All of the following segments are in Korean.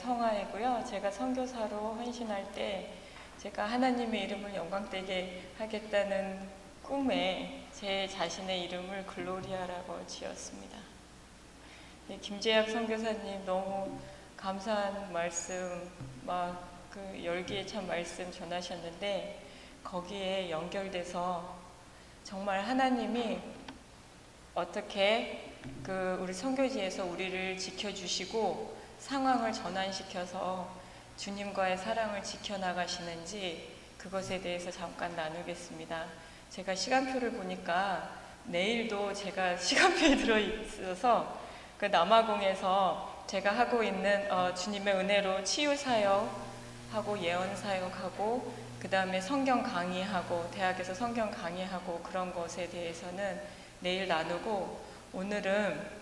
성아이고요. 제가 선교사로 헌신할 때 제가 하나님의 이름을 영광되게 하겠다는 꿈에 제 자신의 이름을 글로리아라고 지었습니다. 김재학 선교사님 너무 감사한 말씀, 막 그 열기에 찬 말씀 전하셨는데 거기에 연결돼서 정말 하나님이 어떻게 우리 선교지에서 우리를 지켜주시고 상황을 전환시켜서 주님과의 사랑을 지켜나가시는지 그것에 대해서 잠깐 나누겠습니다. 제가 시간표를 보니까 내일도 제가 시간표에 들어있어서 그 남아공에서 제가 하고 있는 주님의 은혜로 치유사역하고 예언사역하고 그 다음에 성경 강의하고 대학에서 성경 강의하고 그런 것에 대해서는 내일 나누고, 오늘은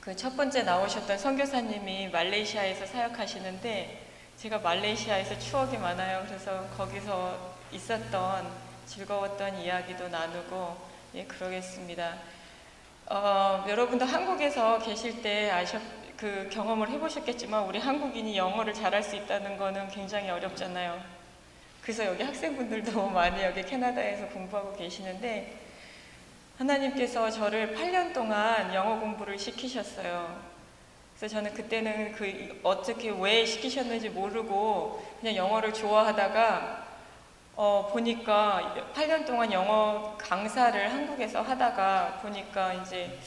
그 첫 번째 나오셨던 선교사님이 말레이시아에서 사역하시는데 제가 말레이시아에서 추억이 많아요. 그래서 거기서 있었던 즐거웠던 이야기도 나누고 그러겠습니다. 여러분도 한국에서 계실 때 그 경험을 해보셨겠지만 우리 한국인이 영어를 잘할 수 있다는 거는 굉장히 어렵잖아요. 그래서 여기 학생분들도 많이 여기 캐나다에서 공부하고 계시는데 하나님께서 저를 8년 동안 영어 공부를 시키셨어요. 그래서 저는 그때는 어떻게 왜 시키셨는지 모르고 그냥 영어를 좋아하다가 보니까 8년 동안 영어 강사를 한국에서 하다가 보니까 이제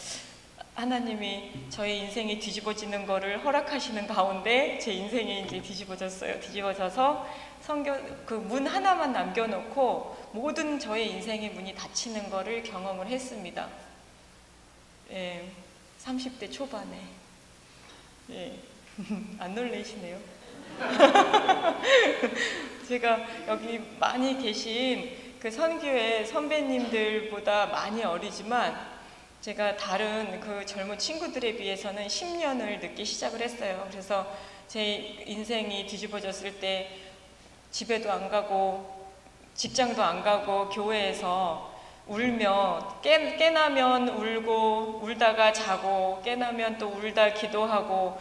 하나님이 저의 인생이 뒤집어지는 거를 허락하시는 가운데 제 인생이 이제 뒤집어졌어요. 뒤집어져서 그 문 하나만 남겨놓고 모든 저의 인생의 문이 닫히는 거를 경험을 했습니다. 30대 초반에. 안 놀라시네요. 제가 여기 많이 계신 그 선교회 선배님들보다 많이 어리지만 제가 다른 그 젊은 친구들에 비해서는 10년을 늦게 시작을 했어요. 그래서 제 인생이 뒤집어졌을 때 집에도 안 가고 직장도 안 가고 교회에서 울며 깨나면 울고 울다가 자고 깨나면 또 울다 기도하고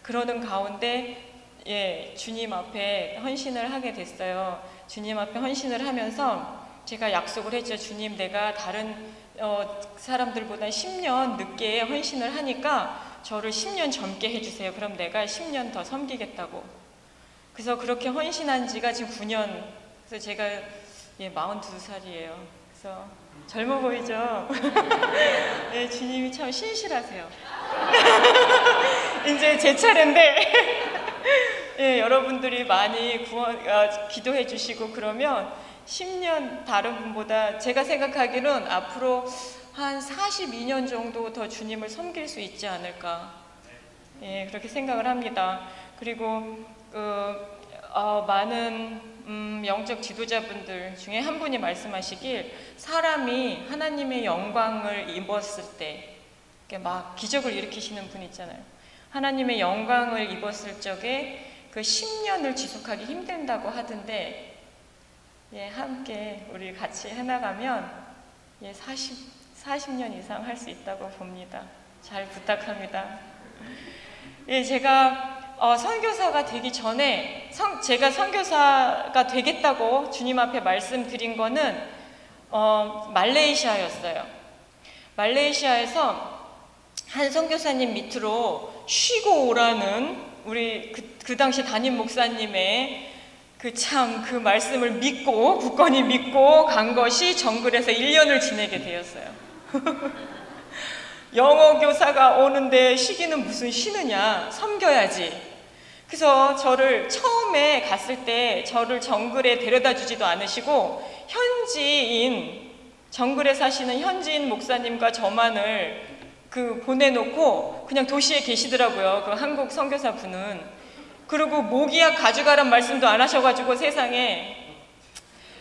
그러는 가운데 주님 앞에 헌신을 하게 됐어요. 주님 앞에 헌신을 하면서 제가 약속을 했죠. 주님, 내가 다른 사람들보다 10년 늦게 헌신을 하니까 저를 10년 젊게 해주세요. 그럼 내가 10년 더 섬기겠다고. 그래서 그렇게 헌신한 지가 지금 9년. 그래서 제가 42살이에요. 그래서 젊어 보이죠? 주님이 참 신실하세요. 이제 제 차례인데 여러분들이 많이 기도해 주시고 그러면 10년 다른 분보다 제가 생각하기는 앞으로 한 42년 정도 더 주님을 섬길 수 있지 않을까 그렇게 생각을 합니다. 그리고 많은 영적 지도자분들 중에 한 분이 말씀하시길 사람이 하나님의 영광을 입었을 때 막 기적을 일으키시는 분 있잖아요. 하나님의 영광을 입었을 적에 그 10년을 지속하기 힘든다고 하던데 함께 우리 같이 해나가면 40년 이상 할 수 있다고 봅니다. 잘 부탁합니다. 제가 선교사가 되기 전에 제가 선교사가 되겠다고 주님 앞에 말씀드린 거는 말레이시아였어요. 말레이시아에서 한 선교사님 밑으로 쉬고 오라는 우리 그 당시 담임 목사님의 그 말씀을 믿고 굳건히 믿고 간 것이 정글에서 1년을 지내게 되었어요. 영어 교사가 오는데 쉬기는 무슨 쉬느냐, 섬겨야지. 그래서 저를 처음에 갔을 때 저를 정글에 데려다 주지도 않으시고 현지인, 정글에 사시는 현지인 목사님과 저만을 보내놓고 그냥 도시에 계시더라고요. 그 한국 선교사 분은. 그리고 모기약 가져가란 말씀도 안 하셔가지고 세상에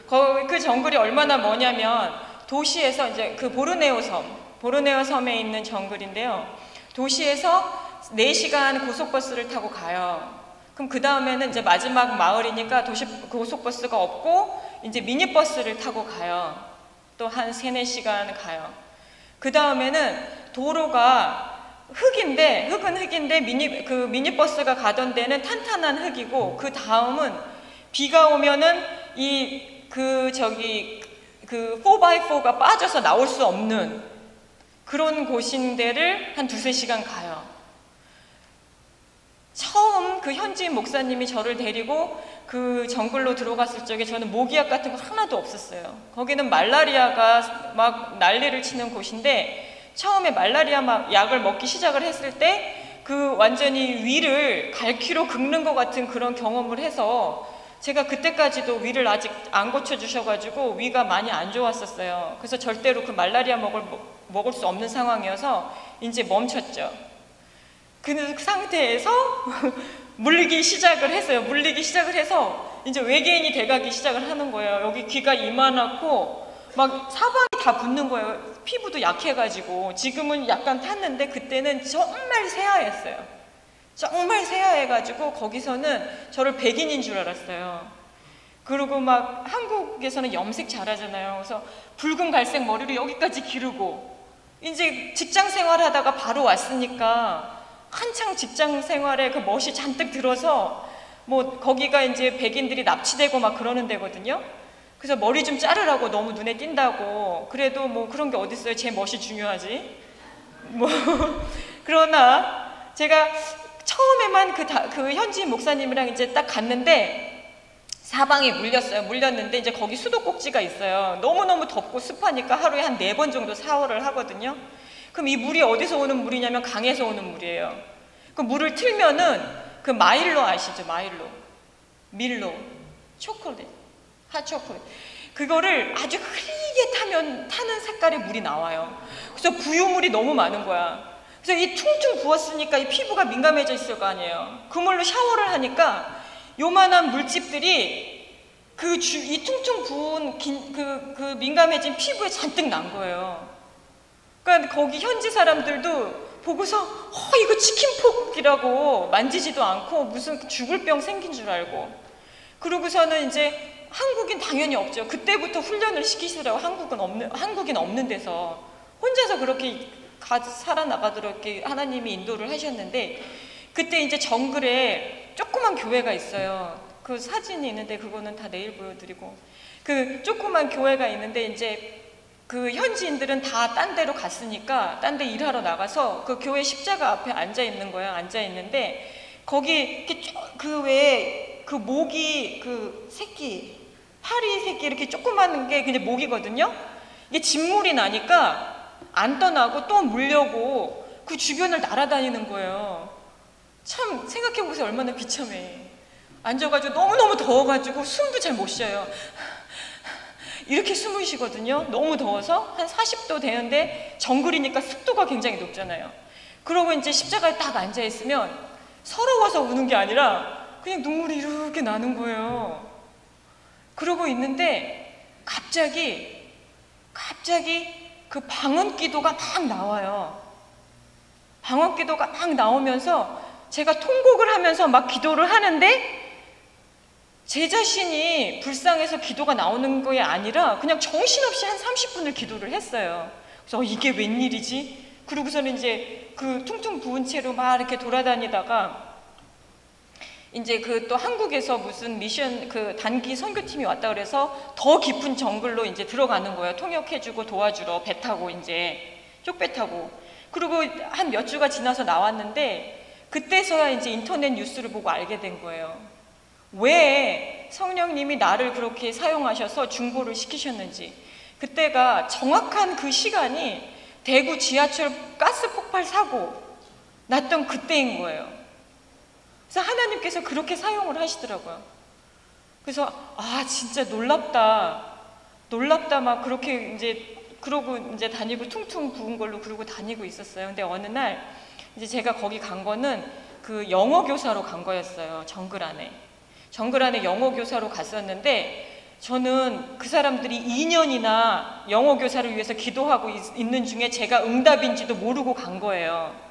그 정글이 얼마나 머냐면 도시에서 이제 그 보르네오 섬에 있는 정글인데요. 도시에서 4시간 고속버스를 타고 가요. 그럼 그 다음에는 이제 마지막 마을이니까 고속버스가 없고 이제 미니버스를 타고 가요. 또 한 3-4시간 가요. 그 다음에는 도로가 흑은 흑인데 미니버스가 가던 데는 탄탄한 흑이고, 그 다음은 비가 오면은 그 4x4가 빠져서 나올 수 없는 그런 곳인데를 한 2~3시간 가요. 처음 그 현지인 목사님이 저를 데리고 그 정글로 들어갔을 적에 저는 모기약 같은 거 하나도 없었어요. 거기는 말라리아가 막 난리를 치는 곳인데, 처음에 말라리아 약을 먹기 시작을 했을 때 그 완전히 위를 갈퀴로 긁는 것 같은 그런 경험을 해서, 제가 그때까지도 위를 아직 안 고쳐주셔가지고 위가 많이 안 좋았었어요. 그래서 절대로 그 말라리아 먹을 수 없는 상황이어서 이제 멈췄죠. 그 상태에서 물리기 시작을 했어요. 물리기 시작을 해서 이제 외계인이 돼가기 시작을 하는 거예요. 여기 귀가 이만하고 막 사방이 다 붓는 거예요. 피부도 약해가지고. 지금은 약간 탔는데 그때는 정말 새하였어요. 정말 새하해가지고 거기서는 저를 백인인 줄 알았어요. 그리고 막 한국에서는 염색 잘하잖아요. 그래서 붉은 갈색 머리를 여기까지 기르고, 이제 직장 생활하다가 바로 왔으니까 한창 직장 생활에 그 멋이 잔뜩 들어서, 뭐 거기가 이제 백인들이 납치되고 막 그러는 데거든요. 그래서 머리 좀 자르라고, 너무 눈에 띈다고. 그래도 뭐 그런 게 어딨어요. 제 멋이 중요하지. 뭐 그러나 제가 처음에만 그 현지인 목사님이랑 이제 딱 갔는데 사방이 물렸어요. 물렸는데 이제 거기 수도꼭지가 있어요. 너무너무 덥고 습하니까 하루에 한 4번 정도 샤워를 하거든요. 그럼 이 물이 어디서 오는 물이냐면 강에서 오는 물이에요. 그 물을 틀면은 그 마일로 아시죠? 밀로, 초콜릿, 핫초콜릿. 그거를 아주 흐리게 타는 색깔의 물이 나와요. 그래서 부유물이 너무 많은 거야. 그래서 이 퉁퉁 부었으니까 이 피부가 민감해져 있을 거 아니에요. 그 물로 샤워를 하니까 요만한 물집들이 이 퉁퉁 부은 그 민감해진 피부에 잔뜩 난 거예요. 그러니까 거기 현지 사람들도 보고서 이거 치킨포크라고 만지지도 않고 무슨 죽을 병 생긴 줄 알고. 그러고서는 이제 한국인 당연히 없죠. 그때부터 훈련을 시키시더라고. 한국인 없는 데서 혼자서 그렇게 살아나가도록 이렇게 하나님이 인도를 하셨는데, 그때 이제 정글에 조그만 교회가 있어요. 그 사진이 있는데 그거는 다 내일 보여드리고, 그 조그만 교회가 있는데 이제 그 현지인들은 다 딴 데로 갔으니까 딴 데 일하러 나가서 그 교회 십자가 앞에 앉아 있는 거예요. 앉아 있는데 거기 그 외에 그 모기 파리 새끼 이렇게 조그만 게 그냥 모기거든요. 이게 진물이 나니까 안 떠나고 또 물려고 그 주변을 날아다니는 거예요. 참 생각해보세요. 얼마나 비참해. 앉아가지고 너무너무 더워가지고 숨도 잘 못 쉬어요. 이렇게 숨을 쉬거든요. 너무 더워서 한 40도 되는데 정글이니까 습도가 굉장히 높잖아요. 그러고 이제 십자가에 딱 앉아있으면 서러워서 우는 게 아니라 그냥 눈물이 이렇게 나는 거예요. 그러고 있는데 갑자기 그 방언 기도가 막 나와요. 방언 기도가 막 나오면서 제가 통곡을 하면서 막 기도를 하는데 제 자신이 불쌍해서 기도가 나오는 게 아니라 그냥 정신없이 한 30분을 기도를 했어요. 그래서 이게 웬일이지? 그러고서는 이제 그 퉁퉁 부은 채로 막 이렇게 돌아다니다가 이제 그 또 한국에서 무슨 미션 그 단기 선교팀이 왔다 그래서 더 깊은 정글로 이제 들어가는 거예요. 통역해주고 도와주러 배 타고 이제 쪽배 타고. 그리고 한 몇 주가 지나서 나왔는데 그때서야 이제 인터넷 뉴스를 보고 알게 된 거예요. 왜 성령님이 나를 그렇게 사용하셔서 중보를 시키셨는지. 그때가 정확한 그 시간이 대구 지하철 가스 폭발 사고 났던 그때인 거예요. 그래서 하나님께서 그렇게 사용을 하시더라고요. 그래서 진짜 놀랍다 막 그렇게 이제 그러고 이제 다니고 퉁퉁 부은 걸로 그러고 다니고 있었어요. 근데 어느 날 이제 제가 거기 간 거는 그 영어 교사로 간 거였어요. 정글 안에 영어 교사로 갔었는데 저는 그 사람들이 2년이나 영어 교사를 위해서 기도하고 있는 중에 제가 응답인지도 모르고 간 거예요.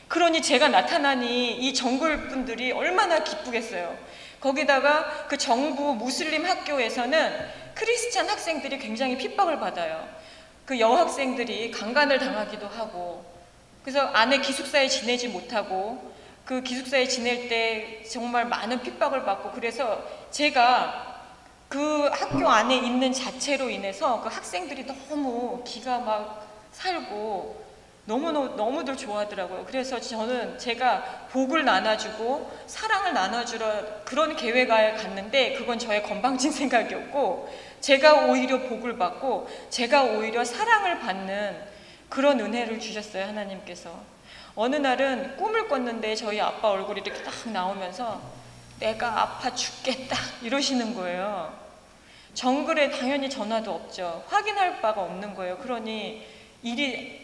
그러니 제가 나타나니 이 정글 분들이 얼마나 기쁘겠어요. 거기다가 그 정부 무슬림 학교에서는 크리스찬 학생들이 굉장히 핍박을 받아요. 그 여학생들이 강간을 당하기도 하고 그래서 아내 기숙사에 지내지 못하고 그 기숙사에 지낼 때 정말 많은 핍박을 받고, 그래서 제가 그 학교 안에 있는 자체로 인해서 그 학생들이 너무 기가 막 살고 너무들 좋아하더라고요. 그래서 저는 제가 복을 나눠주고 사랑을 나눠주러 그런 계획에 갔는데, 그건 저의 건방진 생각이었고, 제가 오히려 복을 받고 제가 오히려 사랑을 받는 그런 은혜를 주셨어요, 하나님께서. 어느 날은 꿈을 꿨는데 저희 아빠 얼굴이 이렇게 딱 나오면서 내가 아파 죽겠다 이러시는 거예요. 정글에 당연히 전화도 없죠. 확인할 바가 없는 거예요. 그러니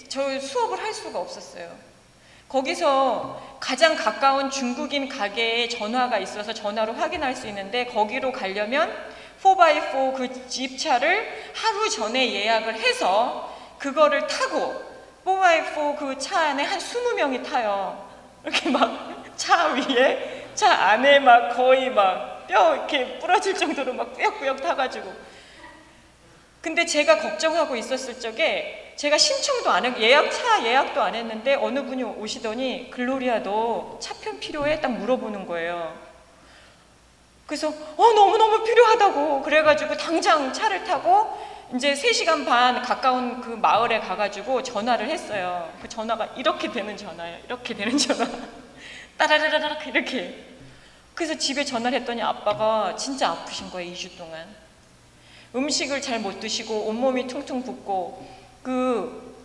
저 수업을 할 수가 없었어요. 거기서 가장 가까운 중국인 가게에 전화가 있어서 전화로 확인할 수 있는데, 거기로 가려면 4x4 그 집차를 하루 전에 예약을 해서 그거를 타고 4x4 그 차 안에 한 20명이 타요. 이렇게 막 차 위에, 차 안에 막 거의 막 뼈 이렇게 부러질 정도로 막 꾸역꾸역 타가지고. 근데 제가 걱정하고 있었을 적에 제가 신청도 안 했고 차 예약도 안 했는데 어느 분이 오시더니 글로리아 너 차편 필요해? 딱 물어보는 거예요. 그래서 너무너무 필요하다고 그래가지고 당장 차를 타고 이제 3시간 반 가까운 그 마을에 가가지고 전화를 했어요. 그 전화가 이렇게 되는 전화예요. 이렇게 되는 전화. 따라라라락 이렇게. 그래서 집에 전화를 했더니 아빠가 진짜 아프신 거예요. 2주 동안. 음식을 잘 못 드시고 온몸이 퉁퉁 붓고, 그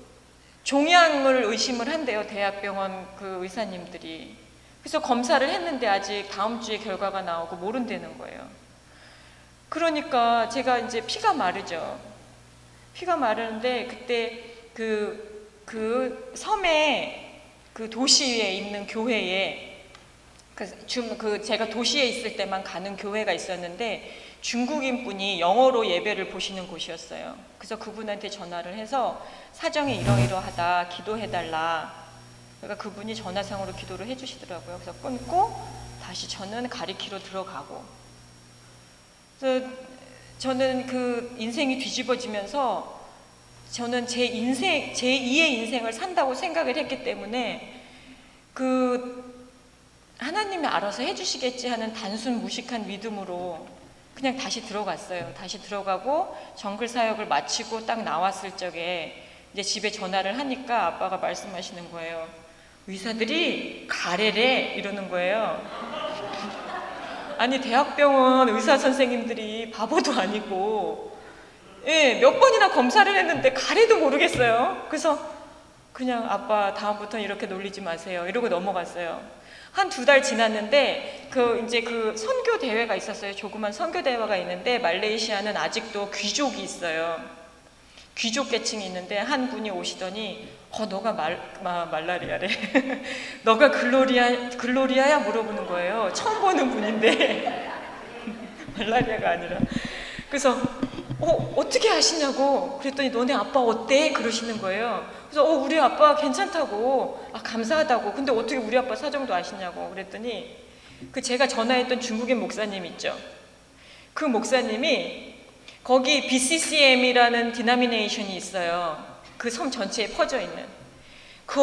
종양을 의심을 한대요, 대학병원 그 의사님들이. 그래서 검사를 했는데 아직 다음 주에 결과가 나오고 모른다는 거예요. 그러니까 제가 이제 피가 마르죠. 피가 마르는데 그때 그 섬에 그 도시에 있는 교회에 제가 도시에 있을 때만 가는 교회가 있었는데 중국인 분이 영어로 예배를 보시는 곳이었어요. 그래서 그분한테 전화를 해서 사정이 이러이러하다, 기도해달라. 그러니까 그분이 전화상으로 기도를 해주시더라고요. 그래서 끊고 다시 저는 가리키로 들어가고. 그래서 저는 그 인생이 뒤집어지면서 저는 제 2의 인생을 산다고 생각을 했기 때문에 하나님이 알아서 해주시겠지 하는 단순 무식한 믿음으로 그냥 다시 들어갔어요. 다시 들어가고 정글 사역을 마치고 딱 나왔을 적에 이제 집에 전화를 하니까 아빠가 말씀하시는 거예요. 의사들이 가래래 이러는 거예요. 아니 대학병원 의사 선생님들이 바보도 아니고 몇 번이나 검사를 했는데 가래도 모르겠어요. 그래서 그냥 아빠 다음부터는 이렇게 놀리지 마세요 이러고 넘어갔어요. 한 2달 지났는데 이제 그 선교 대회가 있었어요. 조그만 선교 대회가 있는데 말레이시아는 아직도 귀족이 있어요. 귀족 계층이 있는데 한 분이 오시더니 너가 말라리아래. 너가 글로리아야 물어보는 거예요. 처음 보는 분인데 말라리아가 아니라. 그래서 어떻게 아시냐고 그랬더니 너네 아빠 어때? 그러시는 거예요. 그래서 우리 아빠 괜찮다고, 감사하다고. 근데 어떻게 우리 아빠 사정도 아시냐고 그랬더니 제가 전화했던 중국인 목사님 있죠. 그 목사님이 거기 BCCM이라는 디나미네이션이 있어요. 그 섬 전체에 퍼져 있는 그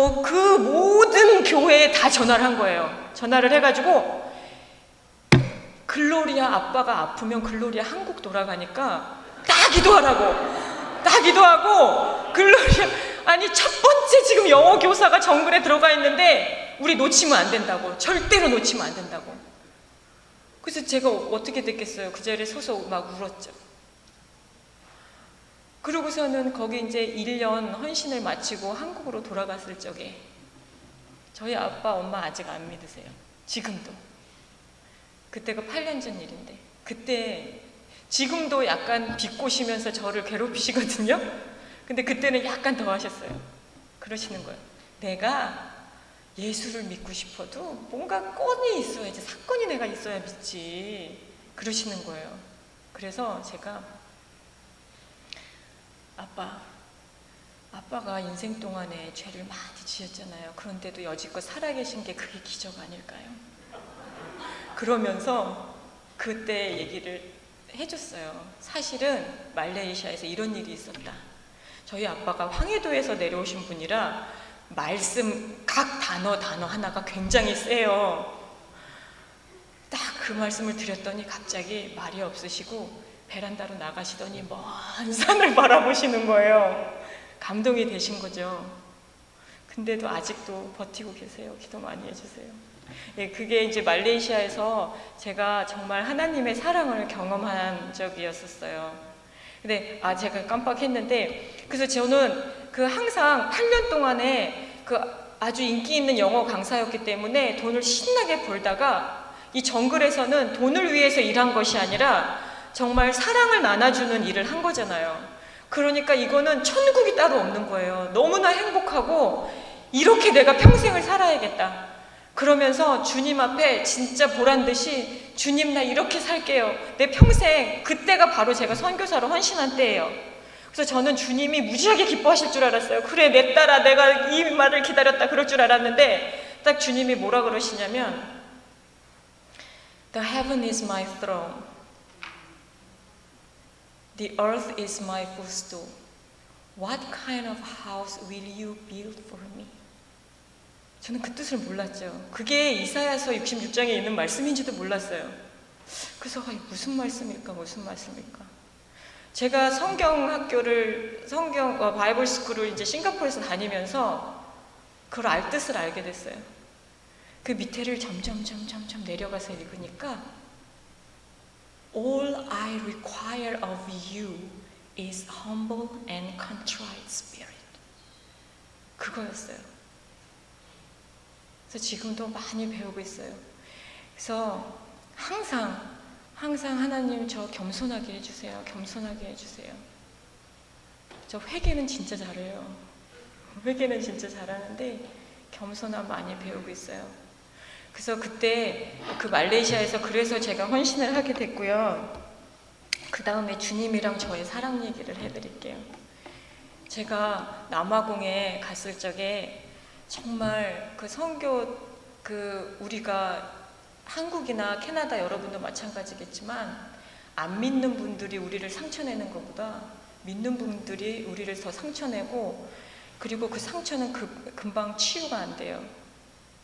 모든 교회에 다 전화를 한 거예요. 전화를 해가지고 글로리아 아빠가 아프면 글로리아 한국 돌아가니까 딱 기도하고 글로리아 아니 첫 번째 지금 영어 교사가 정글에 들어가 있는데 우리 놓치면 안 된다고, 절대로 놓치면 안 된다고. 그래서 제가 어떻게 됐겠어요. 그 자리에 서서 막 울었죠. 그러고서는 거기 이제 1년 헌신을 마치고 한국으로 돌아갔을 적에 저희 아빠 엄마 아직 안 믿으세요. 지금도. 그때가 8년 전 일인데 그때 지금도 약간 비꼬시면서 저를 괴롭히시거든요. 근데 그때는 약간 더 하셨어요. 그러시는 거예요. 내가 예수를 믿고 싶어도 뭔가 건이 있어야지, 사건이 내가 있어야 믿지. 그러시는 거예요. 그래서 제가 아빠가 인생 동안에 죄를 많이 지었잖아요. 그런데도 여지껏 살아계신 게 그게 기적 아닐까요? 그러면서 그때 얘기를 해줬어요. 사실은 말레이시아에서 이런 일이 있었다. 저희 아빠가 황해도에서 내려오신 분이라 말씀 각 단어 하나가 굉장히 세요. 딱 그 말씀을 드렸더니 갑자기 말이 없으시고 베란다로 나가시더니 먼 산을 바라보시는 거예요. 감동이 되신 거죠. 근데도 아직도 버티고 계세요. 기도 많이 해주세요. 예, 그게 이제 말레이시아에서 제가 정말 하나님의 사랑을 경험한 적이었었어요. 근데 제가 깜빡했는데, 그래서 저는 그 항상 8년 동안에 그 아주 인기 있는 영어 강사였기 때문에 돈을 신나게 벌다가 이 정글에서는 돈을 위해서 일한 것이 아니라 정말 사랑을 나눠주는 일을 한 거잖아요. 그러니까 이거는 천국이 따로 없는 거예요. 너무나 행복하고 이렇게 내가 평생을 살아야겠다. 그러면서 주님 앞에 진짜 보란듯이 주님 나 이렇게 살게요. 내 평생, 그때가 바로 제가 선교사로 헌신한 때예요. 그래서 저는 주님이 무지하게 기뻐하실 줄 알았어요. 그래 내 딸아 내가 이 말을 기다렸다 그럴 줄 알았는데 딱 주님이 뭐라 그러시냐면 The heaven is my throne. The earth is my footstool. What kind of house will you build for me? 저는 그 뜻을 몰랐죠. 그게 이사야서 66장에 있는 말씀인지도 몰랐어요. 그래서 무슨 말씀일까? 제가 바이블 스쿨을 이제 싱가포르에서 다니면서 그걸 뜻을 알게 됐어요. 그 밑에를 점점 내려가서 읽으니까 All I require of you is humble and contrite spirit. 그거였어요. 그래서 지금도 많이 배우고 있어요. 그래서 항상 하나님 저 겸손하게 해주세요. 저 회개는 진짜 잘해요. 회개는 진짜 잘하는데 겸손함 많이 배우고 있어요. 그래서 그때 그 말레이시아에서 그래서 제가 헌신을 하게 됐고요. 그 다음에 주님이랑 저의 사랑 얘기를 해드릴게요. 제가 남아공에 갔을 적에 정말 그 선교 우리가 한국이나 캐나다 여러분도 마찬가지겠지만 안 믿는 분들이 우리를 상처내는 것보다 믿는 분들이 우리를 더 상처내고 그리고 그 상처는 금방 치유가 안 돼요.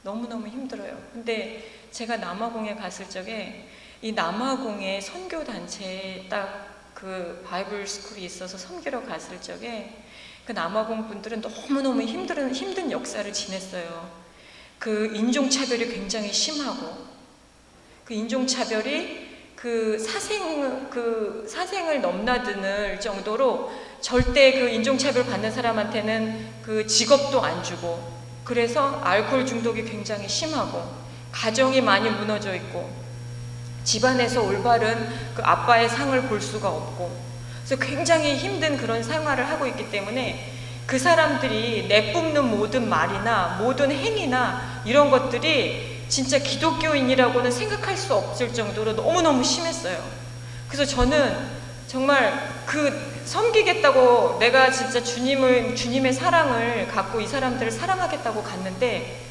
너무너무 힘들어요. 근데 제가 남아공에 갔을 적에 이 남아공의 선교단체에 딱 그 바이블 스쿨이 있어서 섬기러 갔을 적에 그 남아공 분들은 너무너무 힘든 역사를 지냈어요. 그 인종차별이 굉장히 심하고 그 인종차별이 그 사생을 넘나드는 정도로 절대 그 인종차별 받는 사람한테는 그 직업도 안 주고 그래서 알코올 중독이 굉장히 심하고 가정이 많이 무너져 있고 집안에서 올바른 그 아빠의 상을 볼 수가 없고 그래서 굉장히 힘든 그런 생활을 하고 있기 때문에 그 사람들이 내뿜는 모든 말이나 모든 행위나 이런 것들이 진짜 기독교인이라고는 생각할 수 없을 정도로 너무너무 심했어요. 그래서 저는 정말 섬기겠다고 내가 진짜 주님의 사랑을 갖고 이 사람들을 사랑하겠다고 갔는데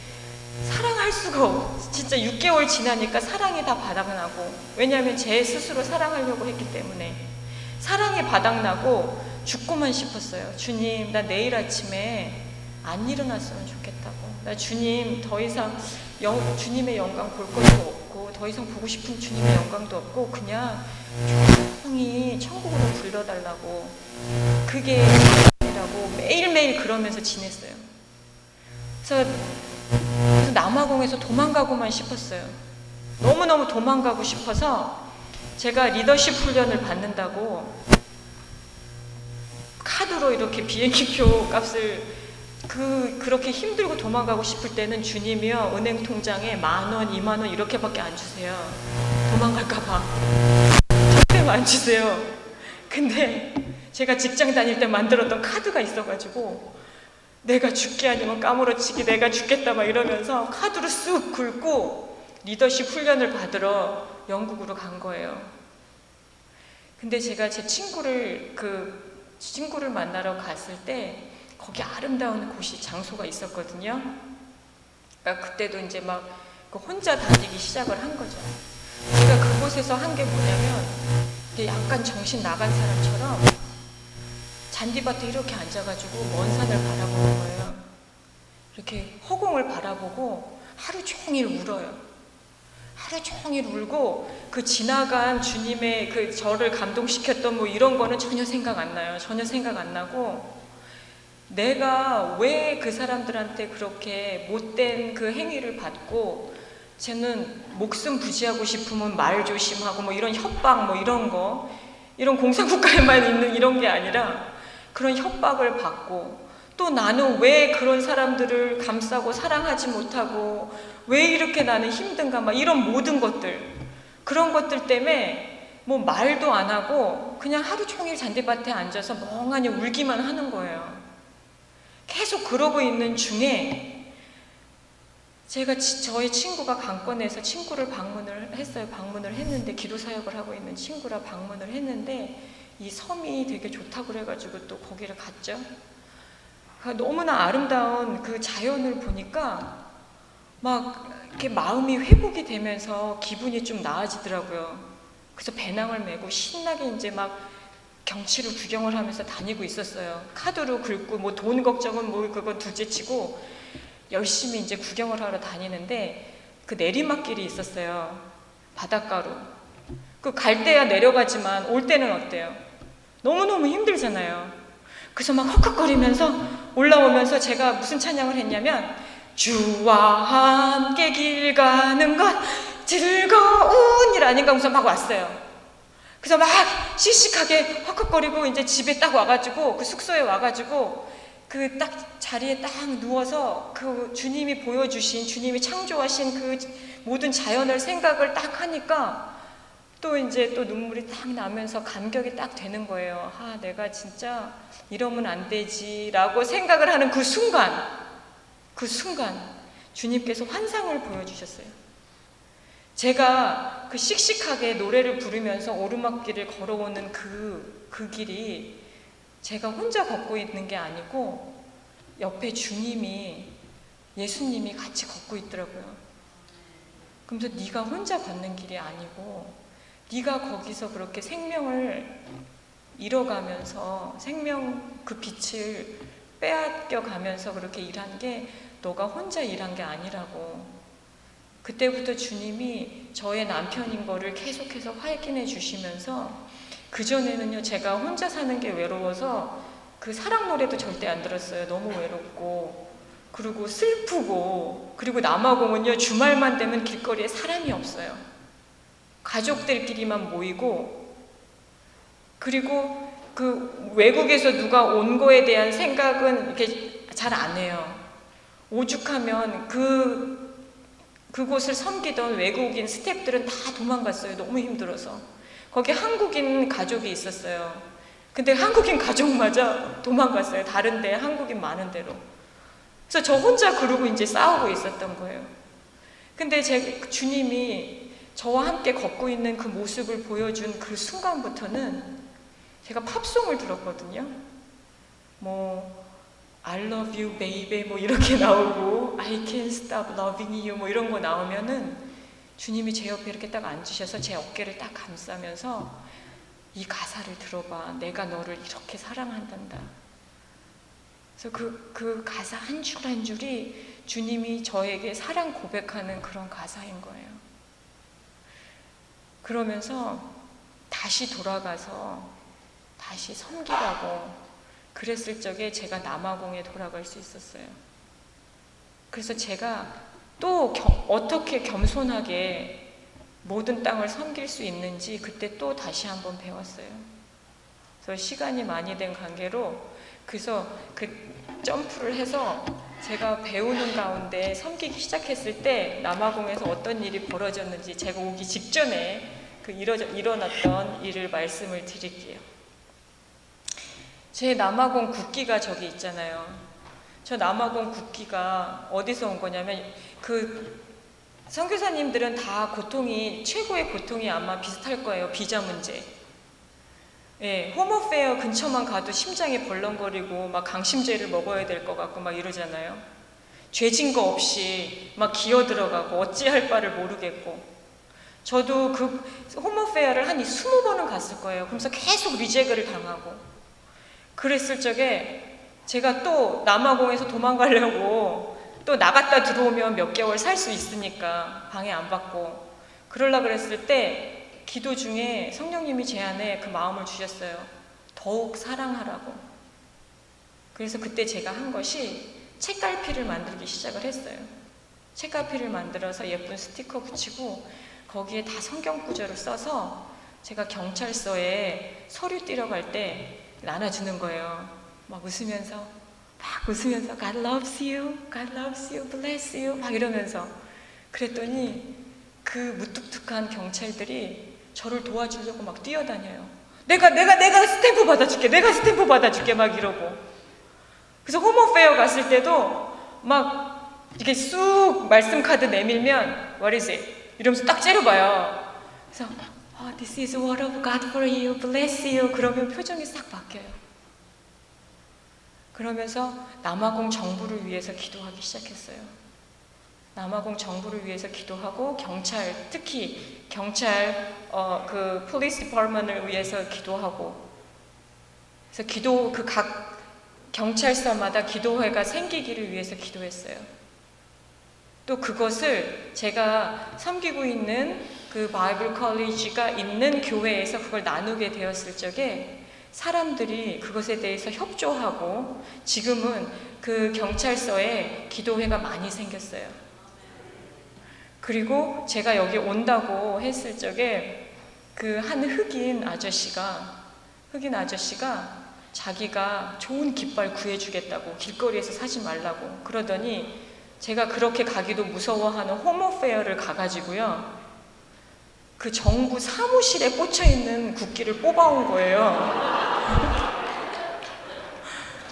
사랑할 수가 없어. 진짜 6개월 지나니까 사랑이 다 바닥나고 왜냐하면 제 스스로 사랑하려고 했기 때문에 사랑이 바닥나고 죽고만 싶었어요. 주님 나 내일 아침에 안 일어났으면 좋겠다고. 나 주님 더 이상 주님의 영광 볼 것도 없고 더 이상 보고 싶은 주님의 영광도 없고 그냥 조용히 천국으로 불러달라고 그게 이라고 매일매일 그러면서 지냈어요. 그래서 남아공에서 도망가고만 싶었어요. 너무너무 도망가고 싶어서 제가 리더십 훈련을 받는다고 카드로 이렇게 비행기표 값을 그렇게 힘들고 도망가고 싶을 때는 주님이요 은행 통장에 10,000원, 20,000원 이렇게밖에 안 주세요. 도망갈까봐 절대 안 주세요. 근데 제가 직장 다닐 때 만들었던 카드가 있어가지고 내가 죽게 아니면 까무러치기 내가 죽겠다 막 이러면서 카드로 쑥 긁고 리더십 훈련을 받으러 영국으로 간 거예요. 근데 제가 제 친구를 만나러 갔을 때 거기 아름다운 장소가 있었거든요. 그러니까 그때도 이제 막 혼자 다니기 시작을 한 거죠. 제가 그곳에서 한 게 뭐냐면 약간 정신 나간 사람처럼 잔디밭에 이렇게 앉아가지고 먼 산을 바라보는 거예요. 이렇게 허공을 바라보고 하루 종일 울어요. 하루 종일 울고 그 지나간 주님의 그 저를 감동시켰던 뭐 이런 거는 전혀 생각 안 나요. 전혀 생각 안 나고 내가 왜 그 사람들한테 그렇게 못된 그 행위를 받고 쟤는 목숨 부지하고 싶으면 말 조심하고 뭐 이런 협박 뭐 이런 거 이런 공산국가에만 있는 이런 게 아니라 그런 협박을 받고 또 나는 왜 그런 사람들을 감싸고 사랑하지 못하고 왜 이렇게 나는 힘든가 막 이런 모든 것들 그런 것들 때문에 뭐 말도 안 하고 그냥 하루 종일 잔디밭에 앉아서 멍하니 울기만 하는 거예요. 계속 그러고 있는 중에 제가 저희 친구가 강권에서 친구를 방문을 했어요. 방문을 했는데 기도 사역을 하고 있는 친구라 방문을 했는데 이 섬이 되게 좋다고 그래가지고 또 거기를 갔죠. 너무나 아름다운 그 자연을 보니까 막 이렇게 마음이 회복이 되면서 기분이 좀 나아지더라고요. 그래서 배낭을 메고 신나게 이제 막 경치를 구경을 하면서 다니고 있었어요. 카드로 긁고 뭐 돈 걱정은 뭐 그건 둘째치고 열심히 이제 구경을 하러 다니는데 그 내리막길이 있었어요. 바닷가로. 그 갈 때야 내려가지만 올 때는 어때요? 너무너무 힘들잖아요. 그래서 막 헉헉거리면서 올라오면서 제가 무슨 찬양을 했냐면 주와 함께 길 가는 것 즐거운 일 아닌가 하면서 막 왔어요. 그래서 막 씩씩하게 헉헉거리고 이제 집에 딱 와가지고 그 숙소에 와가지고 그 딱 자리에 딱 누워서 그 주님이 보여주신 주님이 창조하신 그 모든 자연을 생각을 딱 하니까 또 이제 또 눈물이 딱 나면서 감격이 딱 되는 거예요. 아, 내가 진짜 이러면 안 되지 라고 생각을 하는 그 순간 주님께서 환상을 보여주셨어요. 제가 그 씩씩하게 노래를 부르면서 오르막길을 걸어오는 그 길이 제가 혼자 걷고 있는 게 아니고 옆에 주님이 예수님이 같이 걷고 있더라고요. 그러면서 네가 혼자 걷는 길이 아니고 네가 거기서 그렇게 생명을 잃어가면서 생명 그 빛을 빼앗겨 가면서 그렇게 일한 게 너가 혼자 일한 게 아니라고. 그때부터 주님이 저의 남편인 거를 계속해서 확인해 주시면서 그전에는요 제가 혼자 사는 게 외로워서 그 사랑 노래도 절대 안 들었어요. 너무 외롭고 그리고 슬프고 그리고 남아공은요 주말만 되면 길거리에 사람이 없어요. 가족들끼리만 모이고 그리고 그 외국에서 누가 온 거에 대한 생각은 이렇게 잘 안 해요. 오죽하면 그곳을 섬기던 외국인 스태프들은 다 도망갔어요. 너무 힘들어서. 거기 한국인 가족이 있었어요. 근데 한국인 가족마저 도망갔어요. 다른 데 한국인 많은 데로. 그래서 저 혼자 그러고 이제 싸우고 있었던 거예요. 근데 주님이 저와 함께 걷고 있는 그 모습을 보여준 그 순간부터는 제가 팝송을 들었거든요. 뭐 I love you baby 뭐 이렇게 나오고 I can't stop loving you 뭐 이런 거 나오면은 주님이 제 옆에 이렇게 딱 앉으셔서 제 어깨를 딱 감싸면서 이 가사를 들어봐. 내가 너를 이렇게 사랑한단다. 그래서 그 가사 한 줄 한 줄이 주님이 저에게 사랑 고백하는 그런 가사인 거예요. 그러면서 다시 돌아가서 다시 섬기라고 그랬을 적에 제가 남아공에 돌아갈 수 있었어요. 그래서 제가 또 어떻게 겸손하게 모든 땅을 섬길 수 있는지 그때 또 다시 한번 배웠어요. 그래서 시간이 많이 된 관계로 그래서 그 점프를 해서 제가 배우는 가운데 섬기기 시작했을 때 남아공에서 어떤 일이 벌어졌는지 제가 오기 직전에 그 일어났던 일을 말씀을 드릴게요. 제 남아공 국기가 저기 있잖아요. 저 남아공 국기가 어디서 온 거냐면 그 선교사님들은 다 최고의 고통이 아마 비슷할 거예요. 비자 문제. 예, 홈어페어 근처만 가도 심장이 벌렁거리고 막 강심제를 먹어야 될 것 같고 막 이러잖아요. 죄진 거 없이 막 기어 들어가고 어찌할 바를 모르겠고. 저도 그 홈어페어를 한 20번은 갔을 거예요. 그러면서 계속 리젝을 당하고. 그랬을 적에 제가 또 남아공에서 도망가려고 또 나갔다 들어오면 몇 개월 살 수 있으니까 방해 안 받고 그러려고 그랬을 때 기도 중에 성령님이 제 안에 그 마음을 주셨어요. 더욱 사랑하라고. 그래서 그때 제가 한 것이 책갈피를 만들기 시작을 했어요. 책갈피를 만들어서 예쁜 스티커 붙이고 거기에 다 성경 구절을 써서 제가 경찰서에 서류 띄러 갈 때 나눠주는 거예요. 막 웃으면서 God loves you, God loves you, bless you 막 이러면서. 그랬더니 그 무뚝뚝한 경찰들이 저를 도와주려고 막 뛰어다녀요. 내가 스탬프 받아줄게, 내가 스탬프 받아줄게 막 이러고. 그래서 홈어페어 갔을 때도 막 이렇게 쑥 말씀 카드 내밀면 What is it? 이러면서 딱 째려봐요. 그래서 This is word of God for you, bless you. 그러면 표정이 싹 바뀌어요. 그러면서 남아공 정부를 위해서 기도하기 시작했어요. 남아공 정부를 위해서 기도하고 경찰, 특히 경찰 그 police department을 위해서 기도하고. 그래서 각 경찰서마다 기도회가 생기기를 위해서 기도했어요. 또 그것을 제가 섬기고 있는 그 바이블 컬리지가 있는 교회에서 그걸 나누게 되었을 적에 사람들이 그것에 대해서 협조하고 지금은 그 경찰서에 기도회가 많이 생겼어요. 그리고 제가 여기 온다고 했을 적에 그 한 흑인 아저씨가 자기가 좋은 깃발 구해주겠다고 길거리에서 사지 말라고 그러더니 제가 그렇게 가기도 무서워하는 홈어페어를 가가지고요. 그 정부 사무실에 꽂혀있는 국기를 뽑아온 거예요.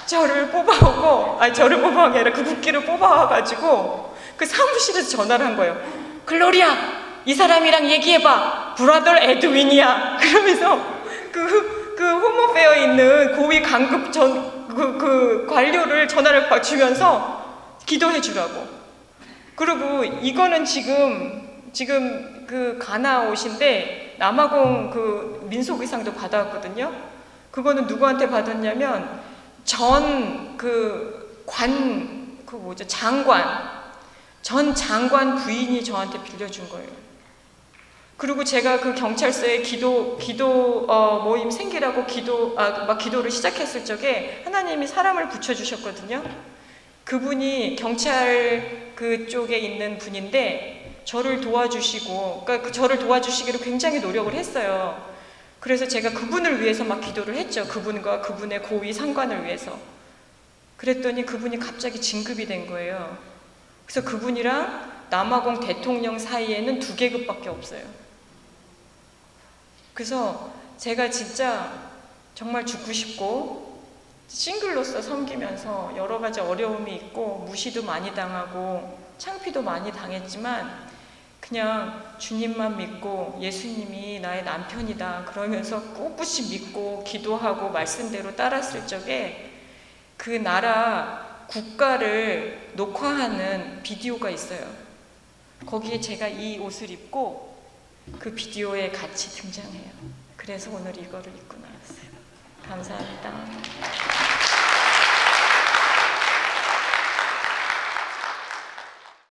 저를 뽑아온 게 아니라 그 국기를 뽑아와가지고 그 사무실에서 전화를 한 거예요. 글로리아, 이 사람이랑 얘기해봐. 브라더 에드윈이야. 그러면서 그 홈어페어에 있는 고위 강급 그 관료를 전화를 주면서 기도해 주라고. 그리고 이거는 지금 그 가나 옷인데 남아공 그 민속 의상도 받아왔거든요. 그거는 누구한테 받았냐면 전 장관 부인이 저한테 빌려준 거예요. 그리고 제가 그 경찰서에 기도 모임 생기라고 기도를 시작했을 적에 하나님이 사람을 붙여주셨거든요. 그분이 경찰 그쪽에 있는 분인데 저를 도와주시고, 그러니까 저를 도와주시기로 굉장히 노력을 했어요. 그래서 제가 그분을 위해서 막 기도를 했죠. 그분과 그분의 고위 상관을 위해서. 그랬더니 그분이 갑자기 진급이 된 거예요. 그래서 그분이랑 남아공 대통령 사이에는 2계급밖에 없어요. 그래서 제가 진짜 정말 죽고 싶고 싱글로서 섬기면서 여러 가지 어려움이 있고 무시도 많이 당하고 창피도 많이 당했지만 그냥 주님만 믿고 예수님이 나의 남편이다 그러면서 꿋꿋이 믿고 기도하고 말씀대로 따랐을 적에 그 나라 국가를 녹화하는 비디오가 있어요. 거기에 제가 이 옷을 입고 그 비디오에 같이 등장해요. 그래서 오늘 이거를 입고 나왔어요. 감사합니다.